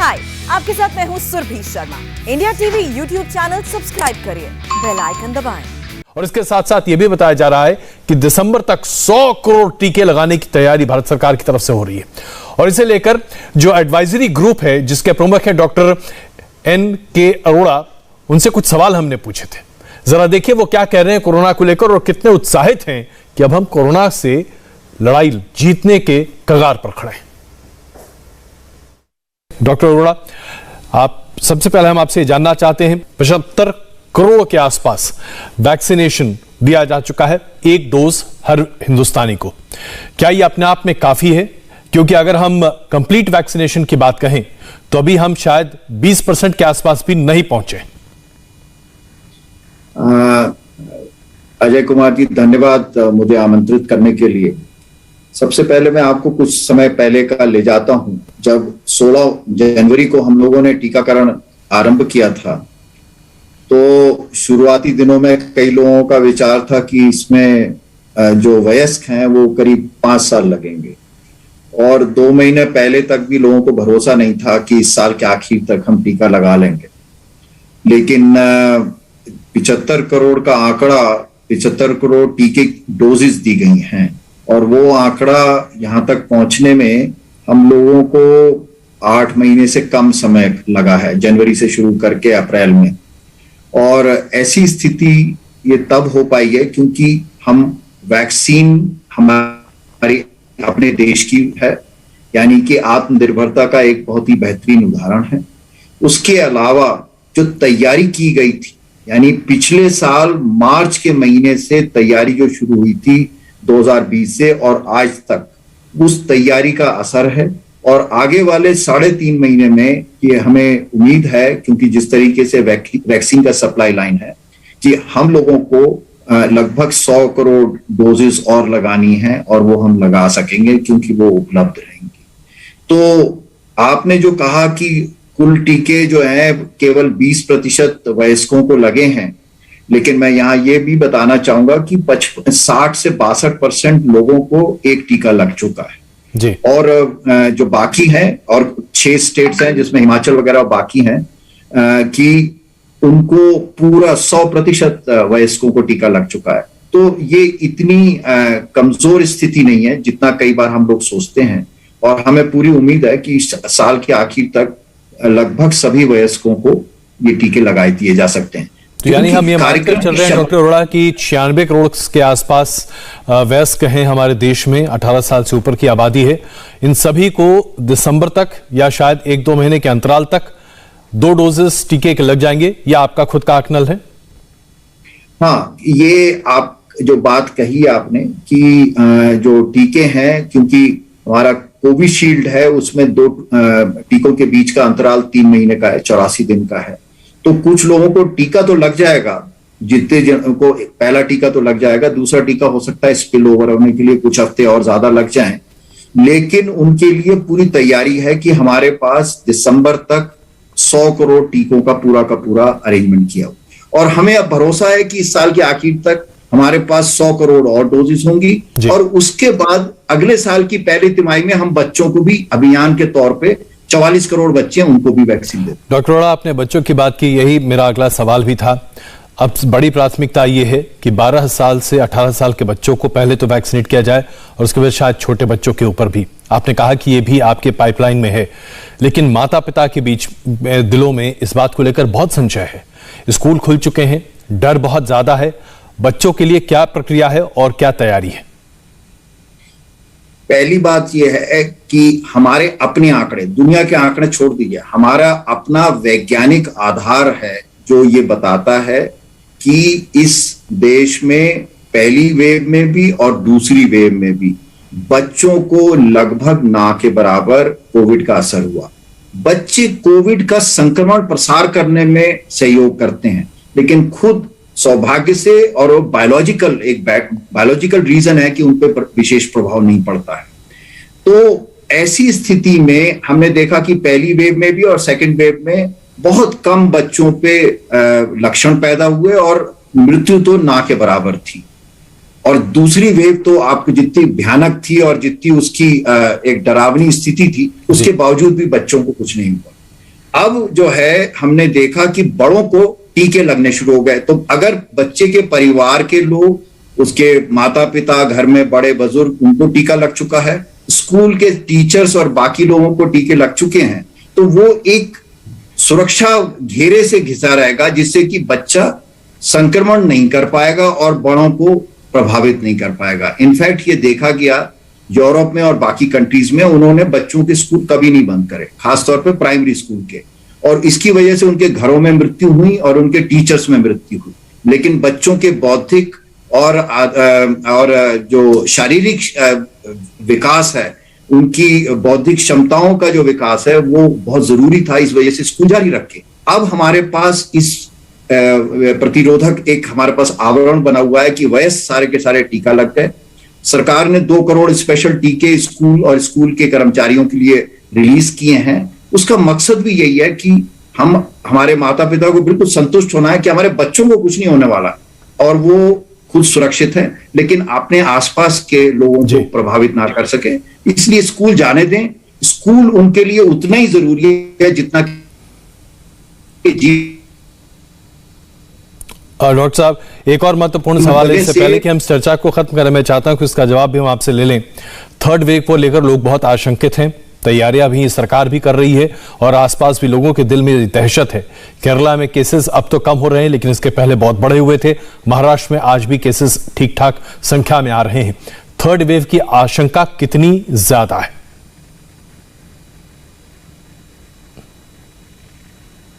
हाय, आपके साथ मैं हूँ Surabhi Sharma. India TV YouTube channel subscribe करिए, बेल आइकन दबाएं। और इसके साथ साथ यह भी बताया जा रहा है कि दिसंबर तक 100 करोड़ टीके लगाने की तैयारी भारत सरकार की तरफ से हो रही है। और इसे लेकर जो एडवाइजरी ग्रुप है, जिसके प्रमुख है डॉक्टर N.K. अरोड़ा, उनसे कुछ सवाल हमने पूछे थे। जरा देखिए वो क्या कह रहे हैं कोरोना को लेकर और कितने उत्साहित हैं कि अब हम कोरोना से लड़ाई जीतने के कगार पर खड़े हैं। डॉक्टर अरोड़ा, आप सबसे पहले हम आपसे जानना चाहते हैं, 75 करोड़ के आसपास वैक्सीनेशन दिया जा चुका है, एक डोज हर हिंदुस्तानी को। क्या ये अपने आप में काफी है? क्योंकि अगर हम कंप्लीट वैक्सीनेशन की बात कहें तो अभी हम शायद 20% के आसपास भी नहीं पहुंचे। अजय कुमार जी, धन्यवाद मुझे आमंत्रित करने के लिए। सबसे पहले मैं आपको कुछ समय पहले का ले जाता हूं, जब 16 जनवरी को हम लोगों ने टीकाकरण आरंभ किया था, तो शुरुआती दिनों में कई लोगों का विचार था कि इसमें जो वयस्क हैं वो करीब 5 साल लगेंगे, और 2 महीने पहले तक भी लोगों को भरोसा नहीं था कि इस साल के आखिर तक हम टीका लगा लेंगे। लेकिन 75 करोड़ का आंकड़ा, 75 करोड़ टीके डोजेस दी गई हैं, और वो आंकड़ा यहाँ तक पहुंचने में हम लोगों को 8 महीने से कम समय लगा है, जनवरी से शुरू करके अप्रैल में। और ऐसी स्थिति ये तब हो पाई है क्योंकि हम वैक्सीन हमारी अपने देश की है, यानी कि आत्मनिर्भरता का एक बहुत ही बेहतरीन उदाहरण है। उसके अलावा जो तैयारी की गई थी, यानी पिछले साल मार्च के महीने से तैयारी जो शुरू हुई थी 2020 से और आज तक, उस तैयारी का असर है। और आगे वाले 3.5 महीने में ये हमें उम्मीद है, क्योंकि जिस तरीके से वैक्सीन का सप्लाई लाइन है, कि हम लोगों को लगभग 100 करोड़ डोजेस और लगानी है, और वो हम लगा सकेंगे क्योंकि वो उपलब्ध रहेंगी। तो आपने जो कहा कि कुल टीके जो हैं केवल 20% वयस्कों को लगे हैं, लेकिन मैं यहाँ ये भी बताना चाहूंगा कि 60 से 62% लोगों को एक टीका लग चुका है जी। और जो बाकी हैं, और 6 स्टेट्स हैं जिसमें हिमाचल वगैरह बाकी हैं, कि उनको पूरा 100% वयस्कों को टीका लग चुका है। तो ये इतनी कमजोर स्थिति नहीं है जितना कई बार हम लोग सोचते हैं, और हमें पूरी उम्मीद है कि इस साल के आखिर तक लगभग सभी वयस्कों को ये टीके लगाए दिए जा सकते हैं। तो यानी हम ये मानकर चल रहे हैं डॉक्टर अरोड़ा की 96 करोड़ के आसपास वयस्क हैं हमारे देश में, 18 साल से ऊपर की आबादी है। इन सभी को दिसंबर तक या शायद 1-2 महीने के अंतराल तक 2 डोजेस टीके के लग जाएंगे, या आपका खुद का आकलन है? हाँ, ये आप जो बात कही आपने कि जो टीके हैं, क्योंकि हमारा कोविशील्ड है, उसमें 2 टीकों के बीच का अंतराल 3 महीने का है, 84 दिन का है। तो कुछ लोगों को टीका तो लग जाएगा, जितने जनों को पहला टीका तो लग जाएगा, दूसरा टीका हो सकता है स्पिल ओवर होने के लिए कुछ हफ्ते और ज्यादा लग जाएं, लेकिन उनके लिए पूरी तैयारी है कि हमारे पास दिसंबर तक 100 करोड़ टीकों का पूरा अरेंजमेंट किया हो। और हमें अब भरोसा है कि इस साल के आखिर तक हमारे पास 100 करोड़ और डोजेस होंगी, और उसके बाद अगले साल की पहली तिमाही में हम बच्चों को भी अभियान के तौर पे 44 करोड़ बच्चे हैं, उनको भी वैक्सीन दें। डॉक्टर अरोड़ा, आपने बच्चों की बात की, यही मेरा अगला सवाल भी था। अब बड़ी प्राथमिकता ये है कि 12 साल से 18 साल के बच्चों को पहले तो वैक्सीनेट किया जाए, और उसके बाद शायद छोटे बच्चों के ऊपर भी। आपने कहा कि ये भी आपके पाइपलाइन में है, लेकिन माता पिता के बीच दिलों में इस बात को लेकर बहुत संशय है। स्कूल खुल चुके हैं, डर बहुत ज्यादा है। बच्चों के लिए क्या प्रक्रिया है और क्या तैयारी है? पहली बात यह है कि हमारे अपने आंकड़े, दुनिया के आंकड़े छोड़ दीजिए, हमारा अपना वैज्ञानिक आधार है जो ये बताता है कि इस देश में पहली वेव में भी और दूसरी वेव में भी बच्चों को लगभग ना के बराबर कोविड का असर हुआ। बच्चे कोविड का संक्रमण प्रसार करने में सहयोग करते हैं, लेकिन खुद सौभाग्य से, और बायोलॉजिकल रीजन है कि उन पर विशेष प्रभाव नहीं पड़ता है। तो ऐसी स्थिति में हमने देखा कि पहली वेव में भी और सेकंड वेव में बहुत कम बच्चों पे लक्षण पैदा हुए, और मृत्यु तो ना के बराबर थी। और दूसरी वेव तो आपको जितनी भयानक थी और जितनी उसकी एक डरावनी स्थिति थी, उसके बावजूद भी बच्चों को कुछ नहीं हुआ। अब जो है हमने देखा कि बड़ों को टीके लगने शुरू हो गए। तो अगर बच्चे के परिवार के लोग, उसके माता पिता, घर में बड़े बुजुर्ग, उनको टीका लग चुका है, स्कूल के टीचर्स और बाकी लोगों को टीके लग चुके हैं, तो वो एक सुरक्षा घेरे से घिसा रहेगा जिससे कि बच्चा संक्रमण नहीं कर पाएगा और बड़ों को प्रभावित नहीं कर पाएगा। इनफैक्ट ये देखा गया यूरोप में और बाकी कंट्रीज में, उन्होंने बच्चों के स्कूल कभी नहीं बंद करे, खासतौर पे प्राइमरी स्कूल के, और इसकी वजह से उनके घरों में मृत्यु हुई और उनके टीचर्स में मृत्यु हुई। लेकिन बच्चों के बौद्धिक और जो शारीरिक विकास है, उनकी बौद्धिक क्षमताओं का जो विकास है वो बहुत जरूरी था, इस वजह से स्कूल जारी रखे। अब हमारे पास इस प्रतिरोधक एक हमारे पास आवरण बना हुआ है कि वयस्क सारे के सारे टीका लग गए। सरकार ने 2 करोड़ स्पेशल टीके स्कूल और स्कूल के कर्मचारियों के लिए रिलीज किए हैं। उसका मकसद भी यही है कि हमारे माता पिता को बिल्कुल संतुष्ट होना है कि हमारे बच्चों को कुछ नहीं होने वाला और वो खुद सुरक्षित है, लेकिन अपने आसपास के लोगों को प्रभावित ना कर सके, इसलिए स्कूल जाने दें। स्कूल उनके लिए उतना ही जरूरी है जितना डॉक्टर साहब, एक और महत्वपूर्ण सवाल है, इससे पहले कि हम चर्चा को खत्म करें, मैं चाहता हूं कि इसका जवाब भी हम आपसे ले लें। थर्ड वेव को लेकर लोग बहुत आशंकित हैं, तैयारियां भी सरकार भी कर रही है और आसपास भी लोगों के दिल में दहशत है। केरला में केसेस अब तो कम हो रहे हैं, लेकिन इसके पहले बहुत बढ़े हुए थे। महाराष्ट्र में आज भी केसेस ठीक ठाक संख्या में आ रहे हैं। थर्ड वेव की आशंका कितनी ज्यादा है?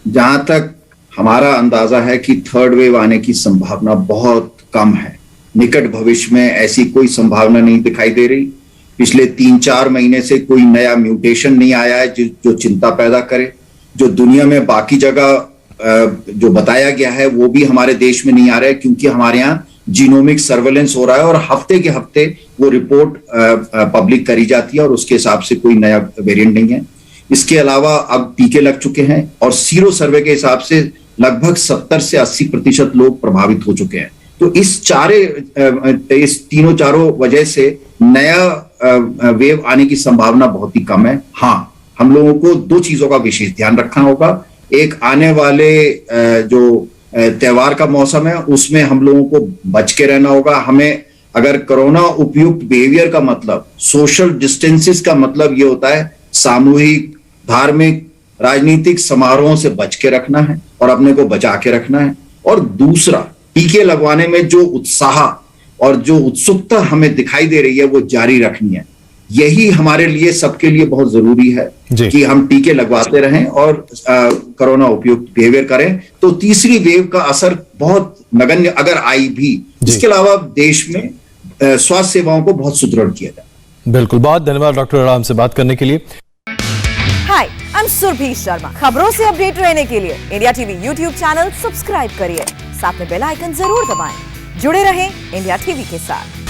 जहां तक हमारा अंदाजा है कि थर्ड वेव आने की संभावना बहुत कम है। निकट भविष्य में ऐसी कोई संभावना नहीं दिखाई दे रही। पिछले 3-4 महीने से कोई नया म्यूटेशन नहीं आया है जो चिंता पैदा करे। जो दुनिया में बाकी जगह जो बताया गया है वो भी हमारे देश में नहीं आ रहा है, क्योंकि हमारे यहाँ जीनोमिक सर्वेलेंस हो रहा है और हफ्ते के हफ्ते वो रिपोर्ट पब्लिक करी जाती है और उसके हिसाब से कोई नया वेरिएंट नहीं है। इसके अलावा अब टीके लग चुके हैं और सीरो सर्वे के हिसाब से लगभग 70 से 80% लोग प्रभावित हो चुके हैं। तो इस तीनों चारों वजह से नया वेव आने की संभावना बहुत ही कम है। हाँ, हम लोगों को 2 चीजों का विशेष ध्यान रखना होगा। एक, आने वाले जो त्योहार का मौसम है उसमें हम लोगों को बच के रहना होगा। हमें अगर कोरोना उपयुक्त बिहेवियर का मतलब, सोशल डिस्टेंसेस का मतलब ये होता है सामूहिक, धार्मिक, राजनीतिक समारोहों से बच के रखना है और अपने को बचा के रखना है। और दूसरा, टीके लगवाने में जो उत्साह और जो उत्सुकता हमें दिखाई दे रही है वो जारी रखनी है। यही हमारे लिए, सबके लिए बहुत जरूरी है कि हम टीके लगवाते रहें और कोरोना उपयुक्त बिहेवियर करें। तो तीसरी वेव का असर बहुत नगण्य अगर आई भी। इसके अलावा देश में स्वास्थ्य सेवाओं को बहुत सुदृढ़ किया जाए। बिल्कुल, बहुत धन्यवाद डॉक्टर राम से बात करने के लिए। हाय, आई एम सुरभि शर्मा। खबरों से अपडेट रहने के लिए India TV YouTube channel subscribe करिए, साथ में बेल आइकन जरूर दबाएं। जुड़े रहें इंडिया टीवी के साथ।